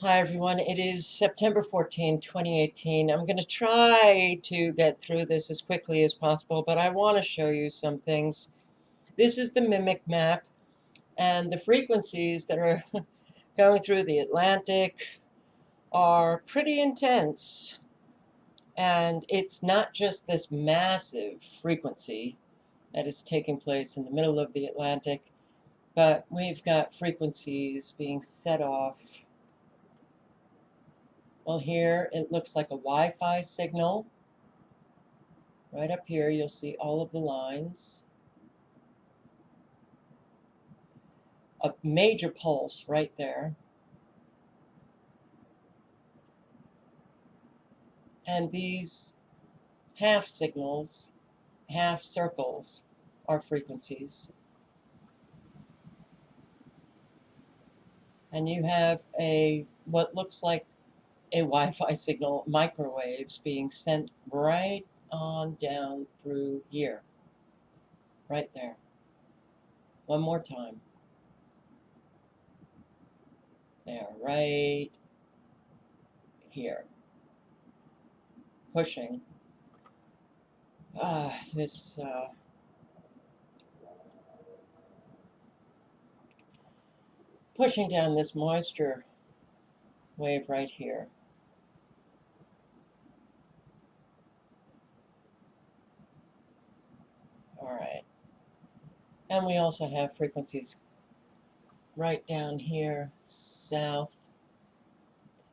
Hi everyone, it is September 14, 2018. I'm going to try to get through this as quickly as possible, but I want to show you some things. This is the mimic map, and the frequencies that are going through the Atlantic are pretty intense. And it's not just this massive frequency that is taking place in the middle of the Atlantic, but we've got frequencies being set off. Well, here it looks like a Wi-Fi signal. Right up here, you'll see all of the lines. A major pulse right there. And these half signals, half circles, are frequencies. And you have what looks like a Wi-Fi signal, microwaves, being sent right on down through here. Right there. One more time. There, right here. Pushing. This pushing down this moisture wave right here. All right. And we also have frequencies right down here, South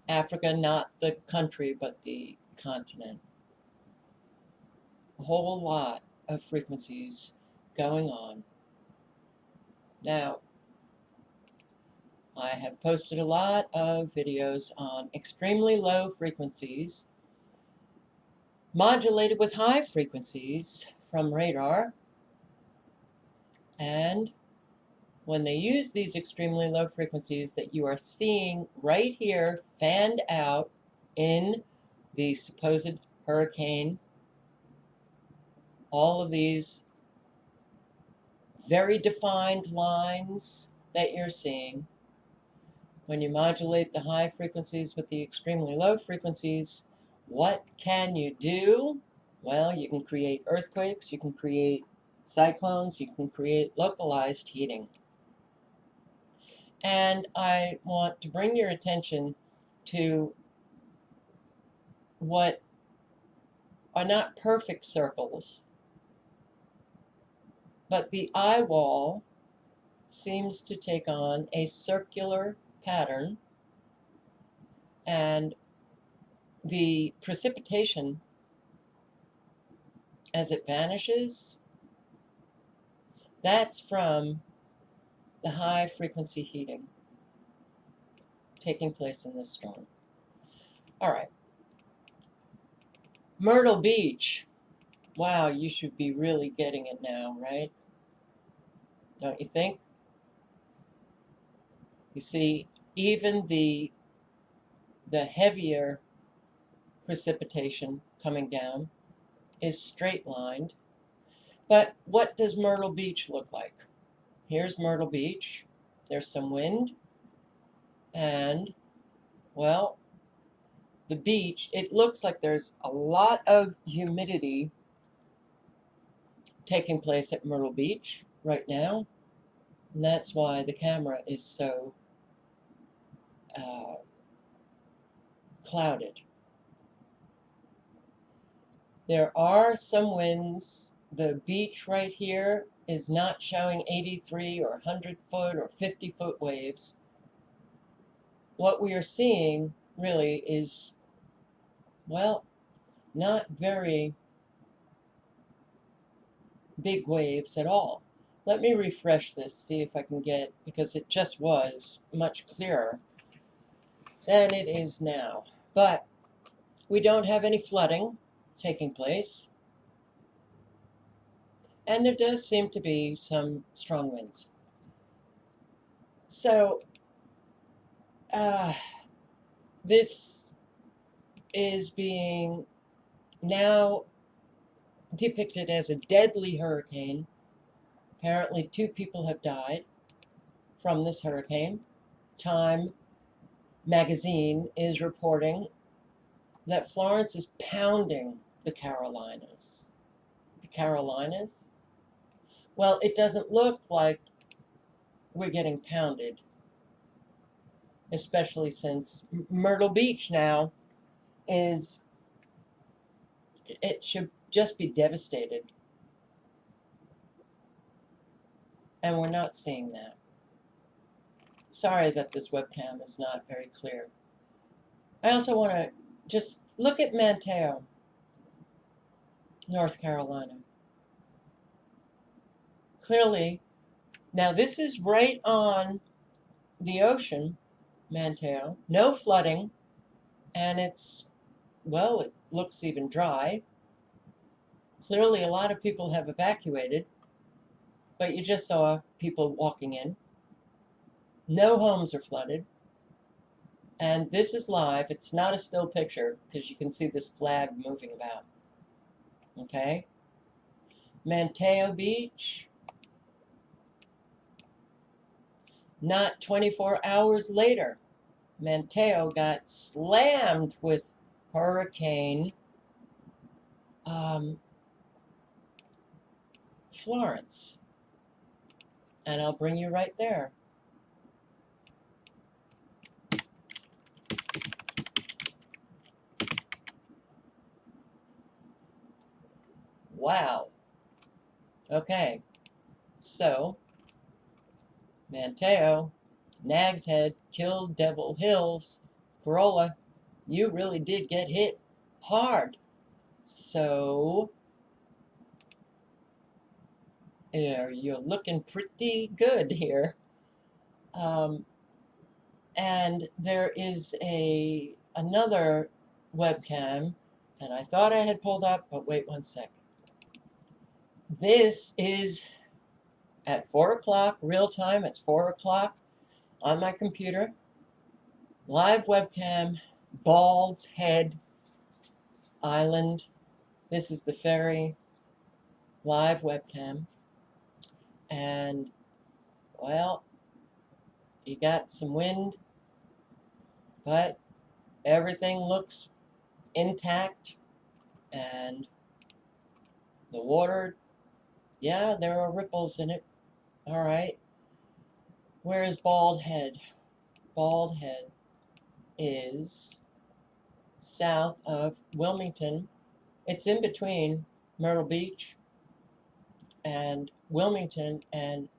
Africa, not the country, but the continent. A whole lot of frequencies going on. Now, I have posted a lot of videos on extremely low frequencies modulated with high frequencies from radar, and when they use these extremely low frequencies that you are seeing right here fanned out in the supposed hurricane, all of these very defined lines that you're seeing, when you modulate the high frequencies with the extremely low frequencies, what can you do? Well, you can create earthquakes, you can create cyclones, you can create localized heating. And I want to bring your attention to what are not perfect circles, but the eye wall seems to take on a circular pattern, and the precipitation as it vanishes, that's from the high frequency heating taking place in this storm. All right. Myrtle Beach. Wow, you should be really getting it now, right? Don't you think? You see, even the heavier precipitation coming down is straight lined. But what does Myrtle Beach look like? Here's Myrtle Beach. There's some wind. And, well, the beach, it looks like there's a lot of humidity taking place at Myrtle Beach right now. And that's why the camera is so clouded. There are some winds. The beach right here is not showing 83 or 100-foot or 50-foot waves. What we are seeing really is, well, not very big waves at all. Let me refresh this, see if I can get, because it just was much clearer than it is now. But we don't have any flooding taking place, and there does seem to be some strong winds. So this is being now depicted as a deadly hurricane. Apparently 2 people have died from this hurricane. Time magazine is reporting that Florence is pounding the Carolinas. The Carolinas? Well, it doesn't look like we're getting pounded, especially since Myrtle Beach now is, it should just be devastated. And we're not seeing that. Sorry that this webcam is not very clear. I also want to just look at Manteo, North Carolina. Clearly, now this is right on the ocean, Manteo, no flooding, and it's, well, it looks even dry. Clearly, a lot of people have evacuated, but you just saw people walking in. No homes are flooded. And this is live. It's not a still picture because you can see this flag moving about. Okay? Manteo Beach. Not 24 hours later, Manteo got slammed with Hurricane Florence. And I'll bring you right there. Wow. Okay. So, Manteo, Nag's Head, killed Devil Hills, Corolla, you really did get hit hard. So, yeah, you're looking pretty good here. And there is another webcam that I thought I had pulled up, but wait one sec. This is at 4 o'clock, real time. It's 4 o'clock on my computer. Live webcam, Bald's Head Island. This is the ferry live webcam. And, well, you got some wind, but everything looks intact. And the water, yeah, there are ripples in it. All right. Where is Bald Head? Bald Head is south of Wilmington. It's in between Myrtle Beach and Wilmington, and,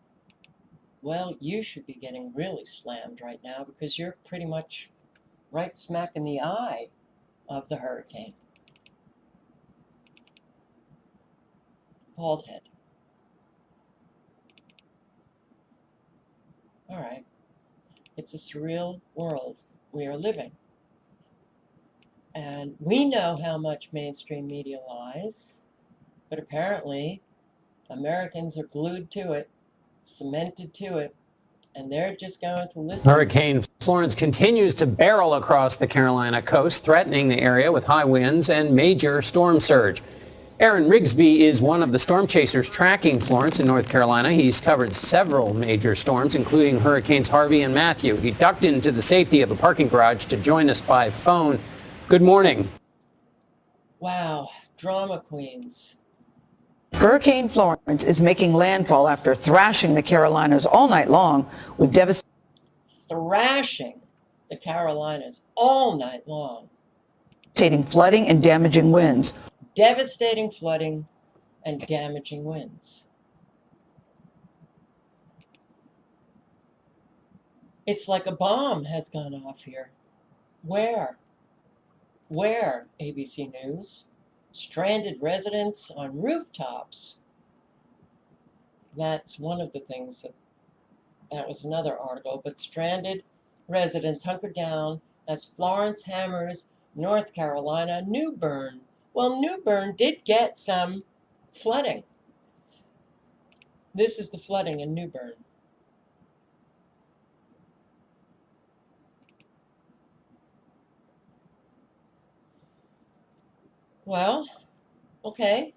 well, you should be getting really slammed right now because you're pretty much right smack in the eye of the hurricane. Bald Head. All right. It's a surreal world we are living. And we know how much mainstream media lies, but apparently Americans are glued to it, cemented to it, and they're just going to listen. Hurricane Florence continues to barrel across the Carolina coast, threatening the area with high winds and major storm surge. Aaron Rigsby is one of the storm chasers tracking Florence in North Carolina. He's covered several major storms, including Hurricanes Harvey and Matthew. He ducked into the safety of a parking garage to join us by phone. Good morning. Wow, drama queens. Hurricane Florence is making landfall after thrashing the Carolinas all night long with Thrashing the Carolinas all night long. devastating flooding and damaging winds. Devastating flooding and damaging winds. It's like a bomb has gone off here. Where? Where, ABC News? Stranded residents on rooftops. That's one of the things that was another article, but stranded residents hunkered down as Florence hammers North Carolina, New Bern. Well, New Bern did get some flooding. This is the flooding in New Bern. Well, okay.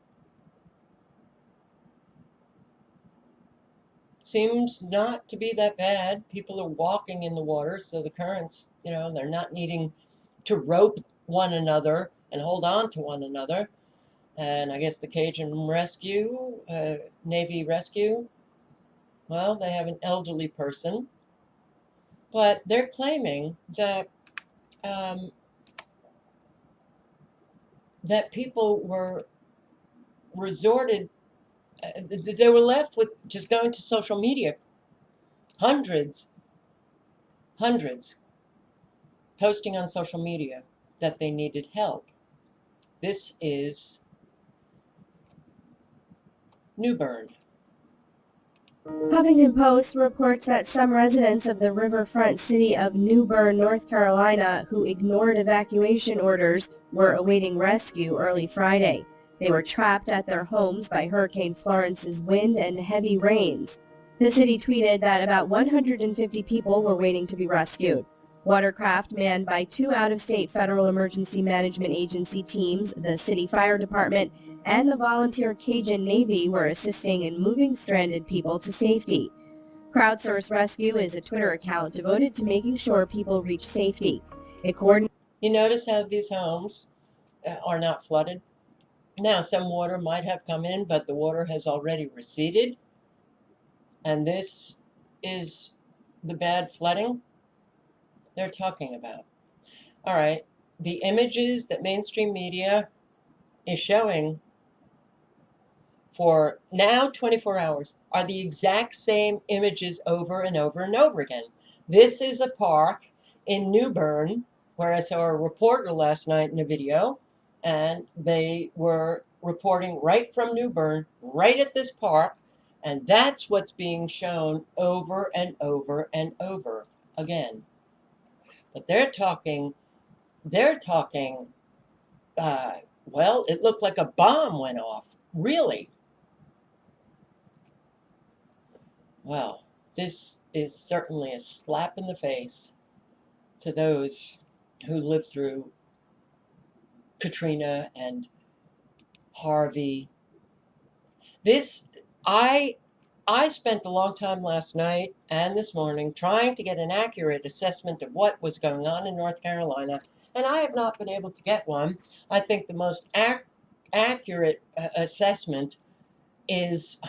seems not to be that bad. People are walking in the water, so the currents, they're not needing to rope one another and hold on to one another. And I guess the Cajun Rescue, Navy Rescue, well, they have an elderly person, but they're claiming that um, that people were resorted, they were left with just going to social media. Hundreds, hundreds posting on social media that they needed help. This is New Bern. Huffington Post reports that some residents of the riverfront city of New Bern, North Carolina, who ignored evacuation orders, were awaiting rescue early Friday. They were trapped at their homes by Hurricane Florence's wind and heavy rains. The city tweeted that about 150 people were waiting to be rescued. Watercraft manned by 2 out-of-state Federal Emergency Management Agency teams, the city fire department, and the volunteer Cajun Navy were assisting in moving stranded people to safety. Crowdsource Rescue is a Twitter account devoted to making sure people reach safety. You notice how these homes are not flooded? Now, some water might have come in, but the water has already receded. And this is the bad flooding they're talking about. All right, the images that mainstream media is showing for now 24 hours are the exact same images over and over and over again. This is a park in New Bern where I saw a reporter last night in a video, and they were reporting right from New Bern, right at this park, and that's what's being shown over and over and over again. But they're talking, well, it looked like a bomb went off, really. Well, this is certainly a slap in the face to those who lived through Katrina and Harvey. This, I spent a long time last night and this morning trying to get an accurate assessment of what was going on in North Carolina, and I have not been able to get one. I think the most accurate assessment is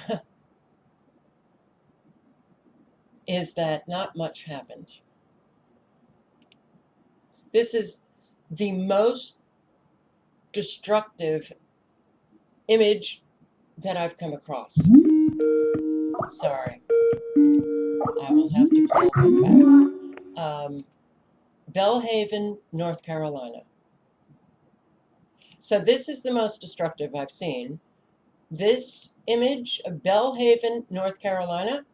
is that not much happened. This is the most destructive image that I've come across. Sorry, I will have to call them back. Belhaven, North Carolina. So this is the most destructive I've seen. This image of Belhaven, North Carolina,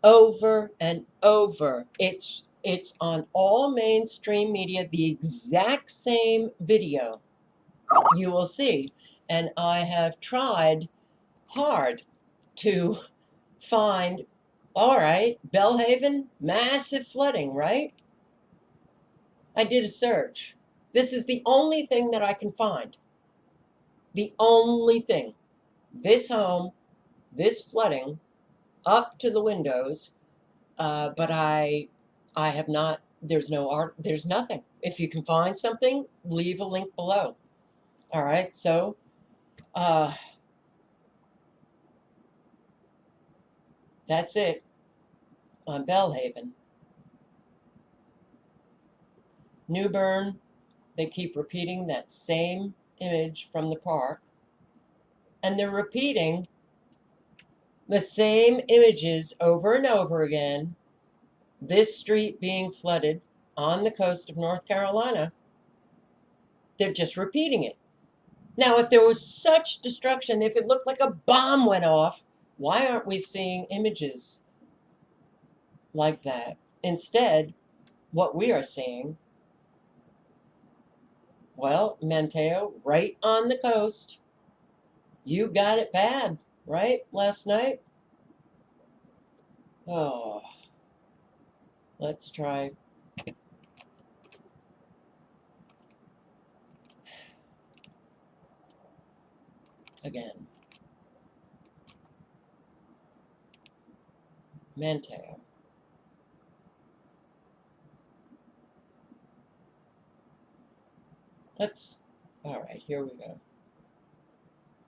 over and over. It's on all mainstream media, the exact same video you will see. And I have tried hard to find, all right, Belhaven, massive flooding, right? I did a search. This is the only thing that I can find. The only thing. This home, this flooding, up to the windows, but I have not, there's no art, there's nothing. If you can find something, leave a link below. All right, so that's it on Belhaven. New Bern, they keep repeating that same image from the park, and they're repeating the same images over and over again. This street being flooded on the coast of North Carolina, they're just repeating it. Now, if there was such destruction, if it looked like a bomb went off, why aren't we seeing images like that? Instead, what we are seeing, well, Manteo, right on the coast, you got it bad, right, last night? Oh, let's try. Again. Manteo. All right, here we go.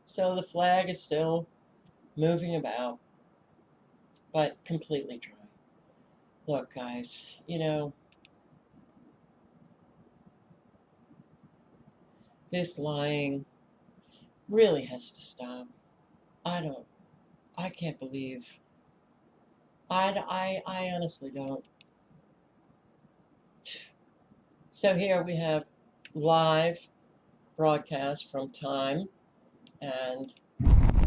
So the flag is still moving about, but completely dry. Look, guys, this lying really has to stop. I don't, I can't believe, I honestly don't. So here we have live broadcast from Time, and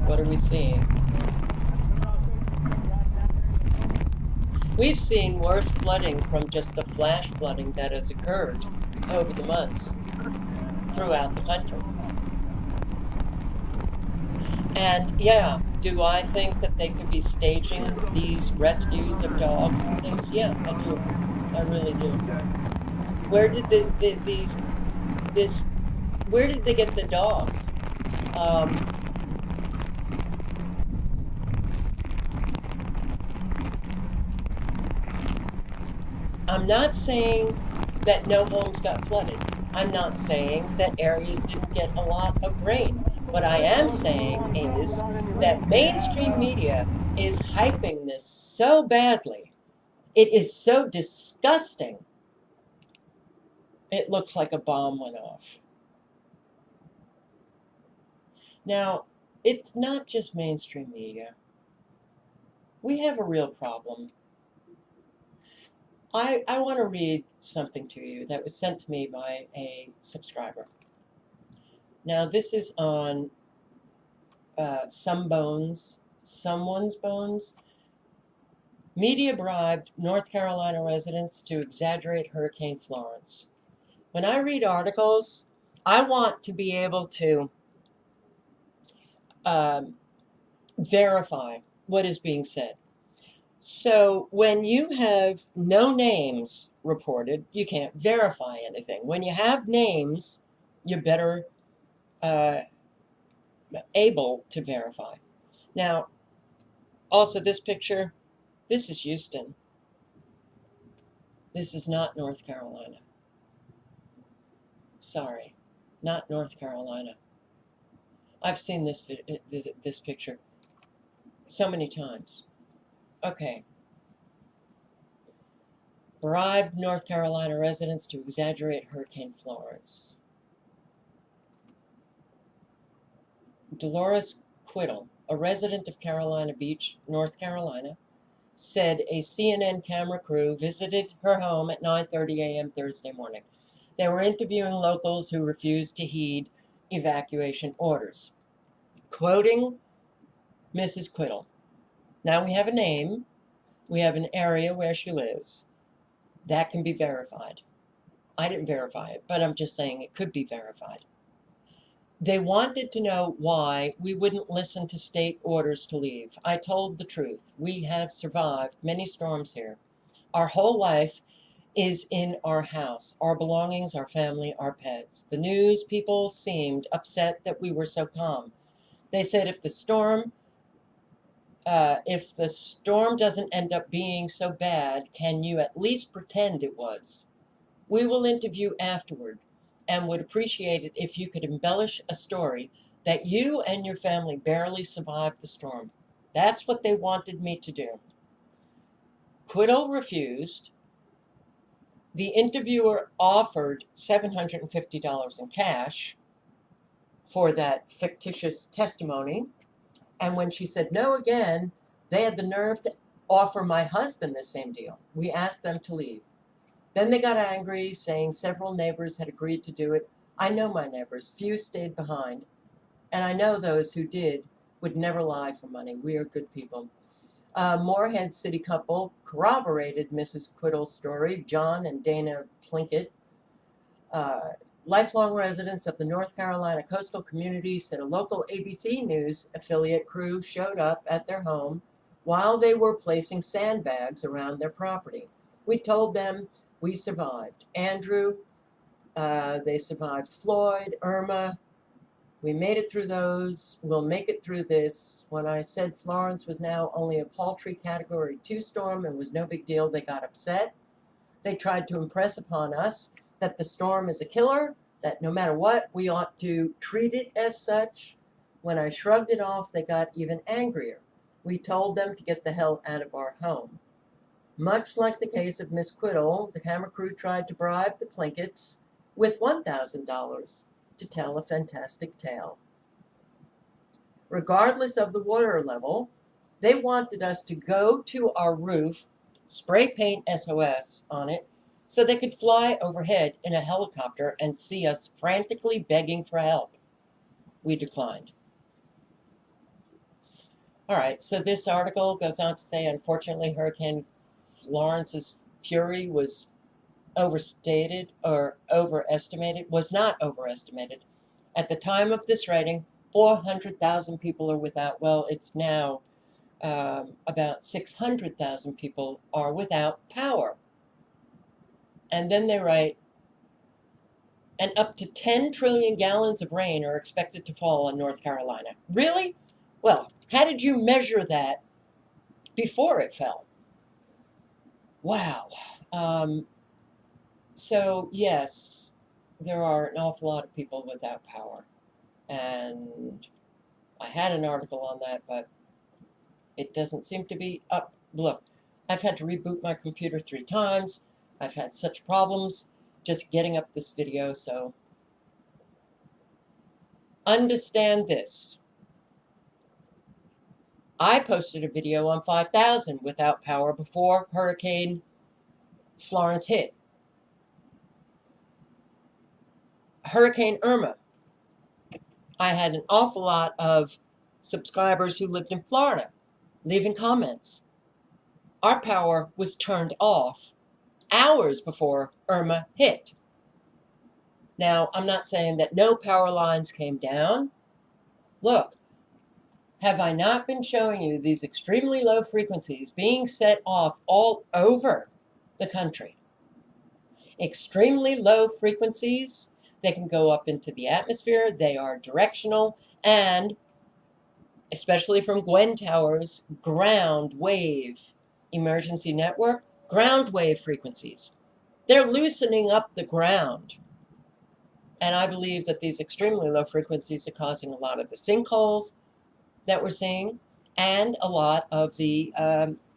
what are we seeing? We've seen worse flooding from just the flash flooding that has occurred over the months throughout the country. And yeah, do I think that they could be staging these rescues of dogs and things? Yeah, I do. I really do. Where did where did they get the dogs? Um, I'm not saying that no homes got flooded. I'm not saying that areas didn't get a lot of rain. What I am saying is that mainstream media is hyping this so badly. It is so disgusting. It looks like a bomb went off. Now, it's not just mainstream media. We have a real problem. I want to read something to you that was sent to me by a subscriber. Now, this is on Someone's Bones. Media bribed North Carolina residents to exaggerate Hurricane Florence. When I read articles, I want to be able to um, verify what is being said. So when you have no names reported, you can't verify anything. When you have names, you're better uh, able to verify. Now, also this picture, this is Houston. This is not North Carolina. Sorry, not North Carolina. I've seen this picture so many times. Okay. Bribed North Carolina residents to exaggerate Hurricane Florence. Dolores Quiddle, a resident of Carolina Beach, North Carolina, said a CNN camera crew visited her home at 9:30 a.m. Thursday morning. They were interviewing locals who refused to heed evacuation orders. Quoting Mrs. Quiddle, now we have a name, we have an area where she lives. That can be verified. I didn't verify it, but I'm just saying it could be verified. They wanted to know why we wouldn't listen to state orders to leave. I told the truth. We have survived many storms here. Our whole life is in our house, our belongings, our family, our pets. The news people seemed upset that we were so calm. They said if the storm doesn't end up being so bad, can you at least pretend it was? We will interview afterward and would appreciate it if you could embellish a story that you and your family barely survived the storm. That's what they wanted me to do. Quiddle refused. The interviewer offered $750 in cash for that fictitious testimony. And when she said no again, they had the nerve to offer my husband the same deal. We asked them to leave. Then they got angry, saying several neighbors had agreed to do it. I know my neighbors. Few stayed behind. And I know those who did would never lie for money. We are good people. Moorhead City couple corroborated Mrs. Quiddle's story. John and Dana Plinkett, uh, lifelong residents of the North Carolina coastal community, said a local ABC News affiliate crew showed up at their home while they were placing sandbags around their property. We told them we survived. Andrew, they survived Floyd, Irma, We made it through those. We'll make it through this. When I said Florence was now only a paltry Category 2 storm and was no big deal, they got upset. They tried to impress upon us that the storm is a killer, that no matter what, we ought to treat it as such. When I shrugged it off, they got even angrier. We told them to get the hell out of our home. Much like the case of Miss Quiddle, the camera crew tried to bribe the Plinketts with $1,000 to tell a fantastic tale. Regardless of the water level, they wanted us to go to our roof, spray paint SOS on it, so they could fly overhead in a helicopter and see us frantically begging for help. We declined. All right, so this article goes on to say, unfortunately, Hurricane Florence's fury was overstated or overestimated, was not overestimated. At the time of this writing, 400,000 people are without, well, it's now about 600,000 people are without power. And then they write, and up to 10 trillion gallons of rain are expected to fall in North Carolina. Really? Well, how did you measure that before it fell? Wow. So, yes, there are an awful lot of people without power. And I had an article on that, but it doesn't seem to be up. Look, I've had to reboot my computer 3 times. I've had such problems just getting up this video, so understand this. I posted a video on 5,000 without power before Hurricane Florence hit. Hurricane Irma, I had an awful lot of subscribers who lived in Florida leaving comments. Our power was turned off hours before Irma hit. Now, I'm not saying that no power lines came down. Look, have I not been showing you these extremely low frequencies being set off all over the country? Extremely low frequencies, they can go up into the atmosphere, they are directional, and especially from Gwen Tower's ground wave emergency network, ground wave frequencies. They're loosening up the ground. And I believe that these extremely low frequencies are causing a lot of the sinkholes that we're seeing and a lot of the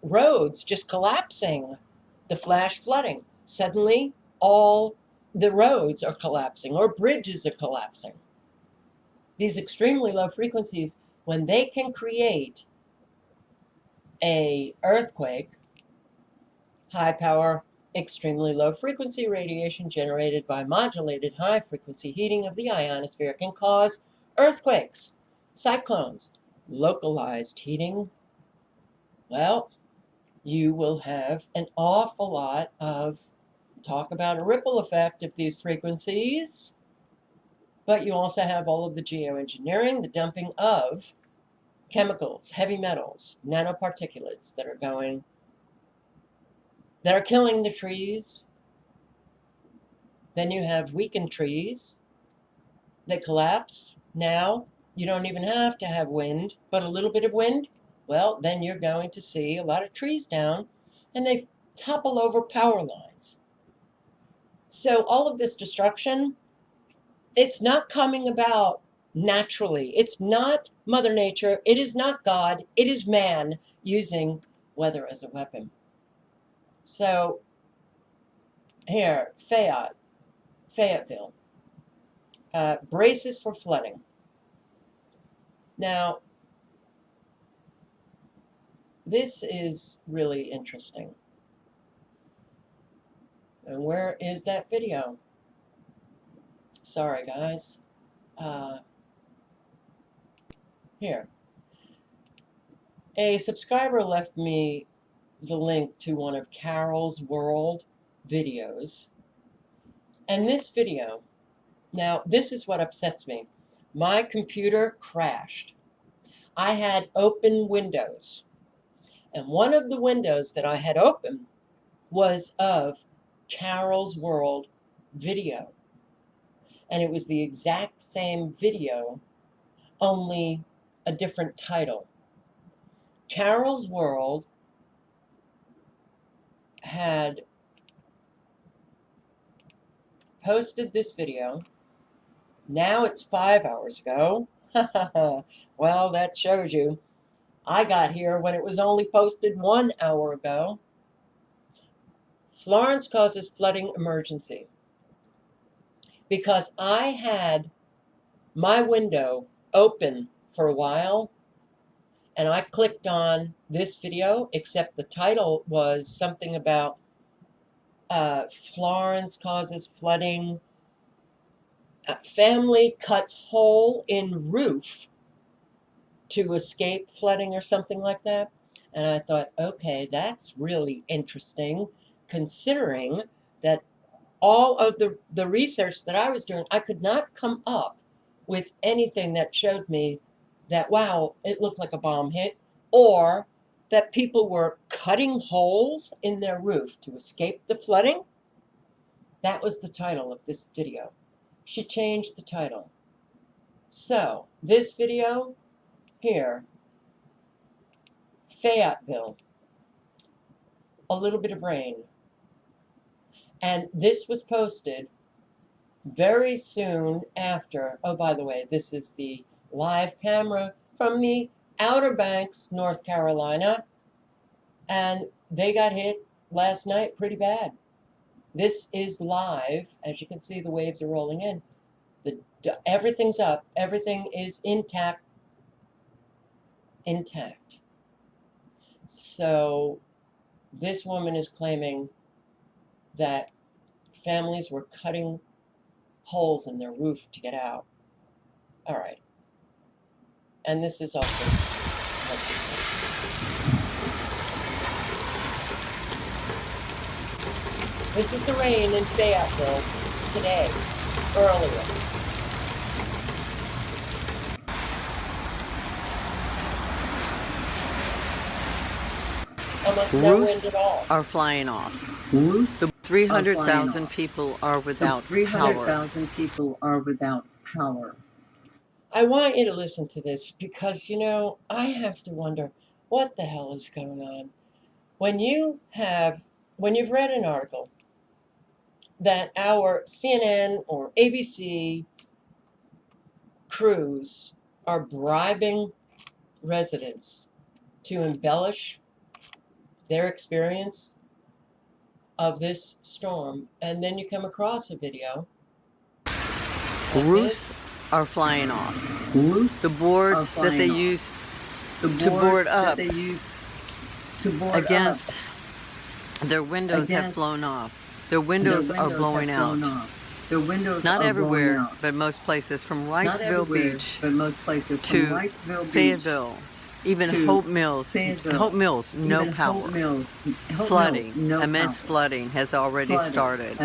roads just collapsing, the flash flooding. Suddenly, all the roads are collapsing or bridges are collapsing. These extremely low frequencies, when they can create an earthquake, high power, extremely low frequency radiation generated by modulated high frequency heating of the ionosphere can cause earthquakes, cyclones, localized heating. Well, you will have an awful lot of talk about a ripple effect of these frequencies, but you also have all of the geoengineering, the dumping of chemicals, heavy metals, nanoparticulates that are killing the trees. Then you have weakened trees that collapse. Now, you don't even have to have wind, but a little bit of wind, well, then you're going to see a lot of trees down, and they topple over power lines. So all of this destruction, it's not coming about naturally. It's not Mother Nature. It is not God. It is man using weather as a weapon. So here, Fayetteville, braces for flooding. Now, this is really interesting. And where is that video? Sorry, guys. Here. A subscriber left me the link to one of Carol's World videos. And this video, now this is what upsets me. My computer crashed. I had open windows. And one of the windows that I had open was of Carol's World video. And it was the exact same video only a different title. Carol's World had posted this video. Now it's 5 hours ago. Well, that shows you. I got here when it was only posted 1 hour ago. Florence causes flooding emergency. Because I had my window open for a while, and I clicked on this video, except the title was something about Florence causes flooding, family cuts hole in roof to escape flooding or something like that. And I thought, okay, that's really interesting, considering that all of the research that I was doing, I could not come up with anything that showed me that, wow, it looked like a bomb hit, or that people were cutting holes in their roof to escape the flooding. That was the title of this video. She changed the title. So, this video here, Fayetteville, a little bit of rain. And this was posted very soon after. Oh, by the way, this is the live camera from the Outer Banks, North Carolina. And they got hit last night pretty bad. This is live. As you can see, the waves are rolling in. Everything's up. Everything is intact. So this woman is claiming that families were cutting holes in their roof to get out. All right. And this is also what she says. This is the rain in Fayetteville today, earlier. Almost no wind at all. Are flying off. The 300,000 people are without power. 300,000 people are without power. I want you to listen to this because, you know, I have to wonder what the hell is going on. When you've read an article that our CNN or ABC crews are bribing residents to embellish their experience of this storm, and then you come across a video like roofs are flying off. The boards that they use to board up against their windows have flown off. Their windows are blowing out. Not everywhere, but most places, from Wrightsville Beach to Fayetteville. Even Hope Mills, no power. Flooding, immense flooding has already started.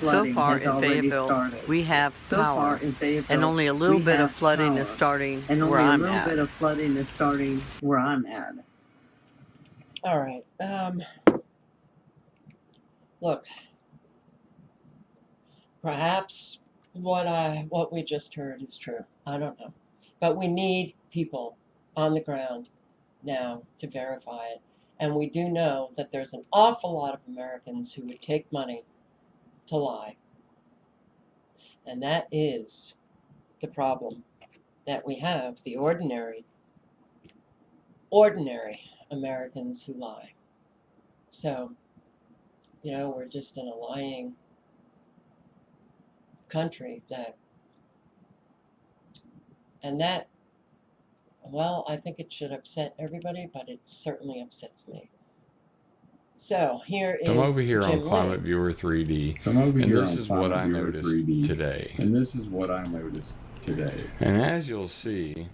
So far in Fayetteville, we have power, and only a little bit of flooding is starting where I'm at. All right. Look, perhaps what we just heard is true. I don't know, but we need people on the ground now to verify it. And we do know that there's an awful lot of Americans who would take money to lie. And that is the problem that we have, the ordinary Americans who lie. So, you know, we're just in a lying country well, I think it should upset everybody, but it certainly upsets me. So here is I'm over here Jim on Climate Lynn. Viewer 3D, and this is what I noticed today. And as you'll see,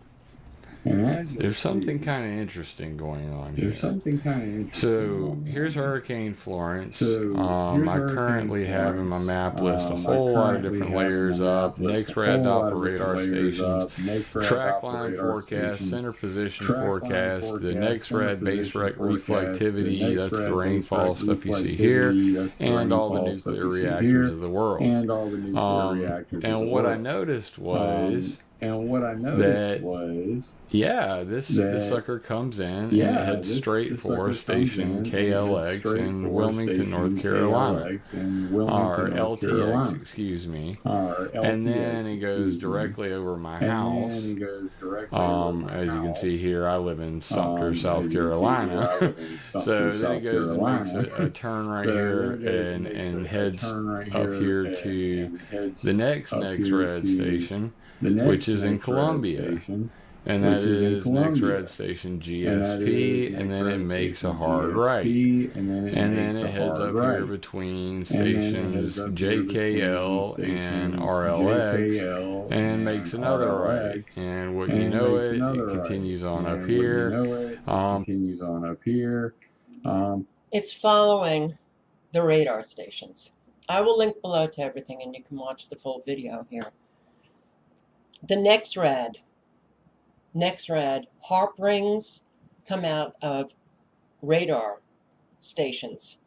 there's something kind of interesting going on here. So here's Hurricane Florence. I currently have in my map list a whole lot of different layers up: next red Doppler radar stations, track line forecast, center position forecast, the next red base reflectivity, that's the rainfall stuff you see here, and all the nuclear reactors of the world. And what I noticed was And what I noticed was this sucker comes in and it heads straight for station KLX in Wilmington, North Carolina, or LTX, excuse me. And then it goes directly over my house. As you can see here, I live in Sumter, South Carolina. So then it goes and makes a turn right here and heads up here to the next red station, which is in Columbia. And that is next red station GSP, and then it makes a hard right. And then it heads up here between stations JKL and RLX and makes another right. And what you know it continues on up here. It's following the radar stations. I will link below to everything and you can watch the full video here. The next rad, harp rings come out of radar stations.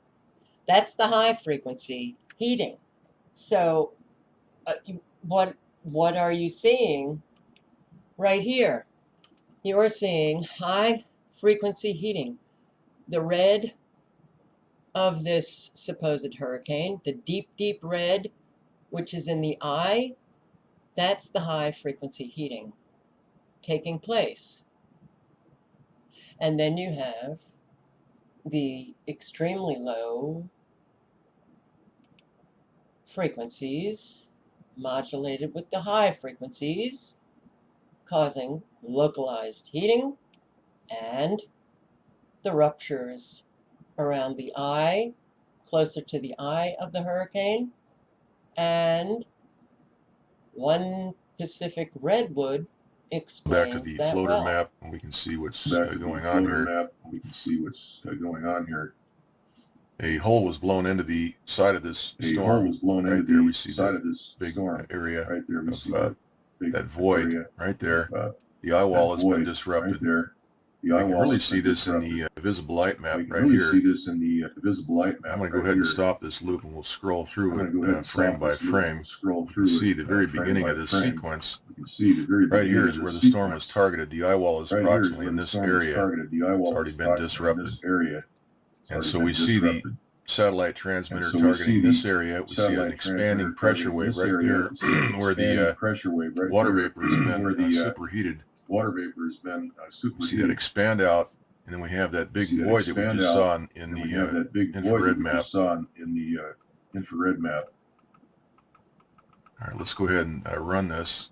That's the high frequency heating. So what are you seeing right here? You're seeing high frequency heating. The red of this supposed hurricane, the deep, deep red, which is in the eye, that's the high frequency heating taking place. And then you have the extremely low frequencies modulated with the high frequencies, causing localized heating and the ruptures around the eye, closer to the eye of the hurricane, and one Pacific redwood explains back to the that floater well. map, and we can see what's going on here. A hole was blown into the side of this storm. Right there, we see the big area of that void right there. The eye wall has been disrupted. You can really see this in the visible light map right here. I'm going to go ahead and stop this loop and we'll scroll through it frame by frame. You can see the very beginning of this sequence. Right here is where the storm was targeted. The eye wall is approximately in this area. It's already been disrupted. And so we see the satellite transmitter targeting this area. We see an expanding pressure wave right there where the water vapor has been superheated. We see that expand out, and then we have that big void that we just saw in the infrared map. All right, let's go ahead and run this.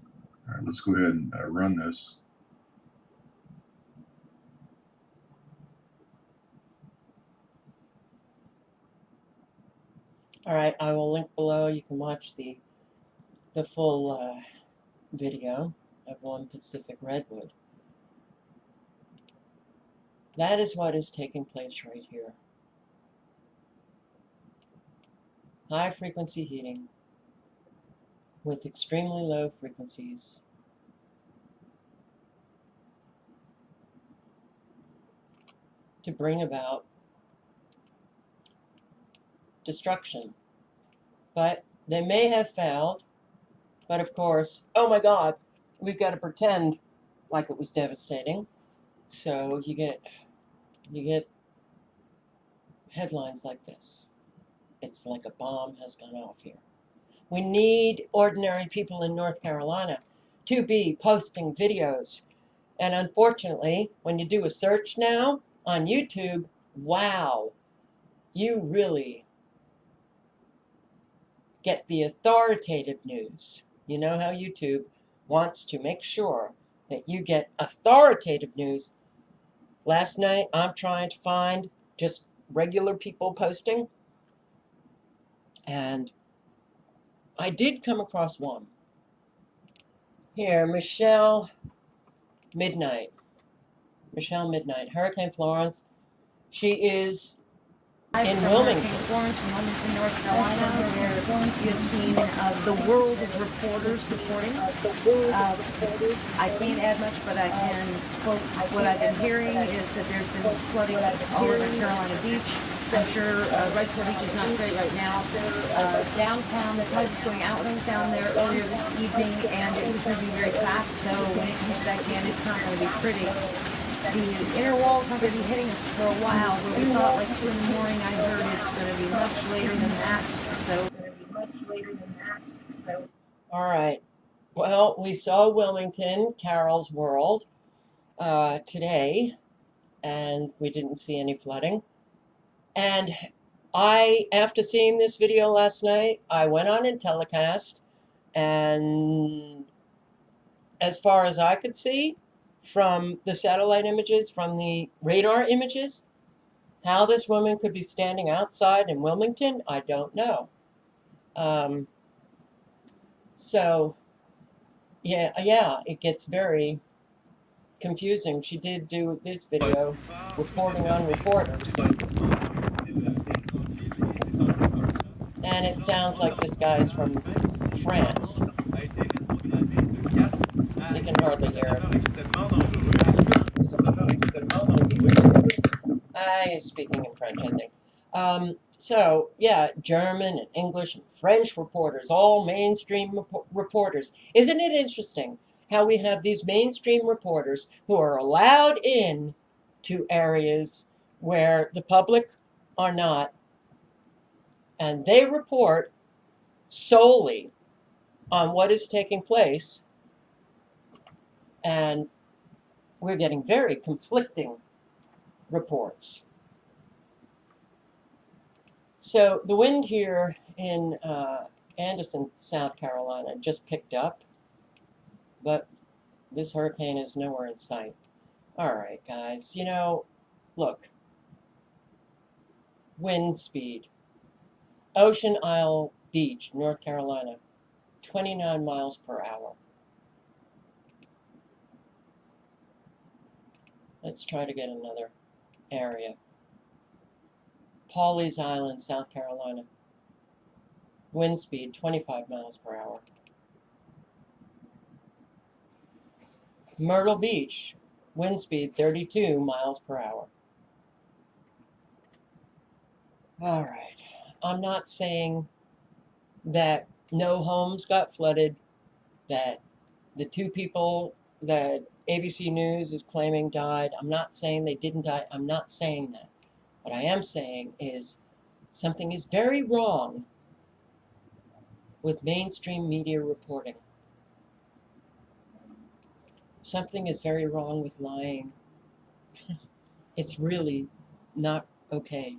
All right, I will link below. You can watch the full video of one Pacific redwood. That is what is taking place right here. High frequency heating with extremely low frequencies. To bring about destruction. But they may have failed, but of course, oh my God, we've got to pretend like it was devastating. So you get headlines like this. It's like a bomb has gone off here. We need ordinary people in North Carolina to be posting videos. And unfortunately, when you do a search now on YouTube, wow, you really get the authoritative news. You know how YouTube wants to make sure that you get authoritative news. Last night, I'm trying to find just regular people posting, and I did come across one. Here, Michelle Midnight, Hurricane Florence. She is in Wilmington. Florence, in Wilmington, North Carolina, where you have seen the world of reporters reporting. I can't add much, but I can quote what I've been hearing is that there's been flooding all over Carolina Beach. I'm sure Riceville Beach is not great right now. Downtown, the tide was going out when I was down there earlier this evening, and it was moving very fast, so when it comes back in, it's not going to be pretty. The inner wall's not going to be hitting us for a while, where we thought like 2 in the morning. I heard it's going to be much later than that, so. All right. Well, we saw Wilmington, Carol's World, today, and we didn't see any flooding. And after seeing this video last night, I went on IntelliCast, and as far as I could see from the satellite images, from the radar images, how this woman could be standing outside in Wilmington, I don't know. So, yeah, it gets very confusing. She did do this video, reporting on reporters. And it sounds like this guy is from France. You can hardly hear him. He's speaking in French, I think. So, yeah, German and English and French reporters, all mainstream reporters. Isn't it interesting how we have these mainstream reporters who are allowed in to areas where the public are not, and they report solely on what is taking place, and we're getting very conflicting reports. So the wind here in Anderson, South Carolina just picked up, but this hurricane is nowhere in sight. All right, guys, you know, look, wind speed. Ocean Isle Beach, North Carolina, 29 miles per hour. Let's try to get another area. Pawleys Island, South Carolina. Wind speed, 25 miles per hour. Myrtle Beach, wind speed, 32 miles per hour. All right. I'm not saying that no homes got flooded, that the 2 people that ABC News is claiming died. I'm not saying they didn't die. I'm not saying that. What I am saying is something is very wrong with mainstream media reporting. Something is very wrong with lying. It's really not okay.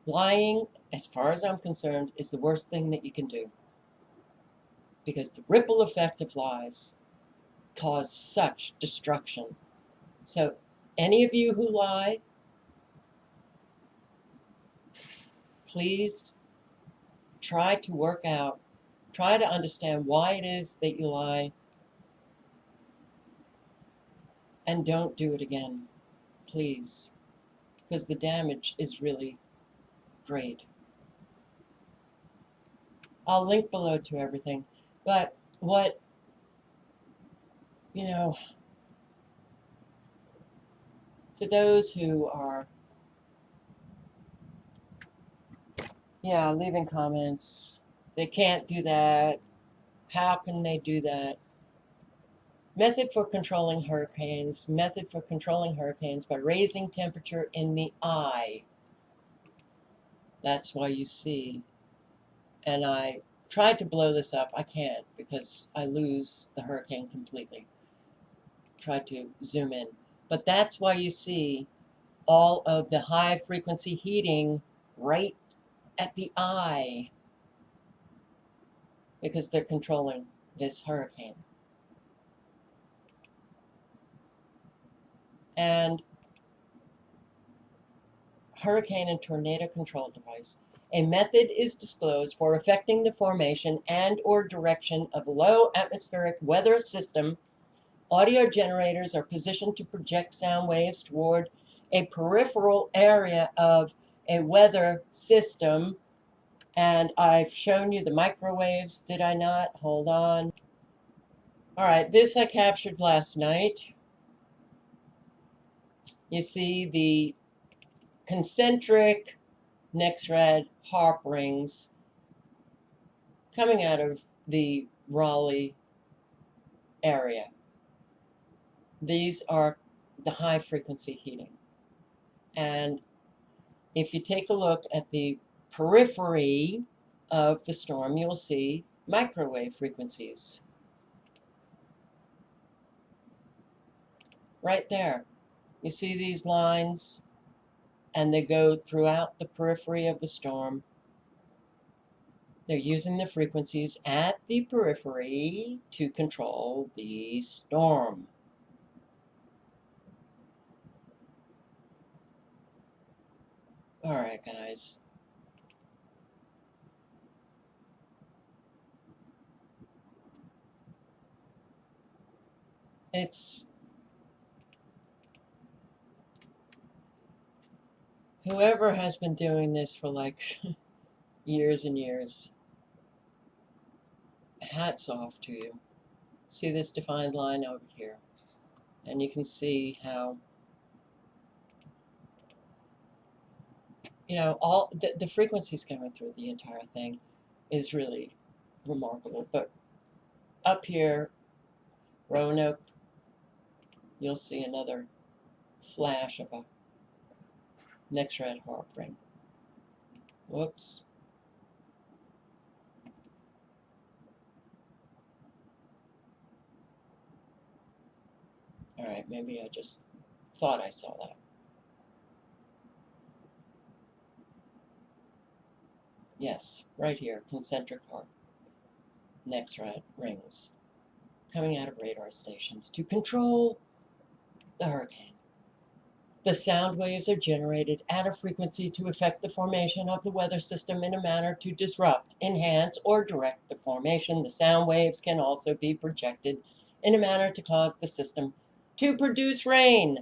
Lying, as far as I'm concerned, is the worst thing that you can do. Because the ripple effect of lies cause such destruction. So, any of you who lie, please try to work out, try to understand why it is that you lie, and don't do it again, please, because the damage is really great. I'll link below to everything, but what, you know, to those who are, yeah, leaving comments, they can't do that, how can they do that? Method for controlling hurricanes by raising temperature in the eye. That's why you see, and I tried to blow this up, I can't because I lose the hurricane completely. Tried to zoom in, but that's why you see all of the high frequency heating right at the eye, because they're controlling this hurricane. And hurricane and tornado control device. A method is disclosed for affecting the formation and or direction of a low atmospheric weather system. Audio generators are positioned to project sound waves toward a peripheral area of a weather system. And I've shown you the microwaves, did I not? Hold on. All right, this I captured last night. You see the concentric next red harp rings coming out of the Raleigh area. These are the high frequency heating. And if you take a look at the periphery of the storm, you'll see microwave frequencies. Right there. You see these lines, and they go throughout the periphery of the storm. They're using the frequencies at the periphery to control the storm. All right, guys. It's whoever has been doing this for like years and years. Hats off to you. See this defined line over here? And you can see how, you know, all the frequencies coming through the entire thing is really remarkable. But up here, Roanoke, you'll see another flash of a next red harp ring. Whoops. All right, maybe I just thought I saw that. Yes, right here, concentric harp, next red rings coming out of radar stations to control the hurricane. The sound waves are generated at a frequency to affect the formation of the weather system in a manner to disrupt, enhance, or direct the formation. The sound waves can also be projected in a manner to cause the system to produce rain.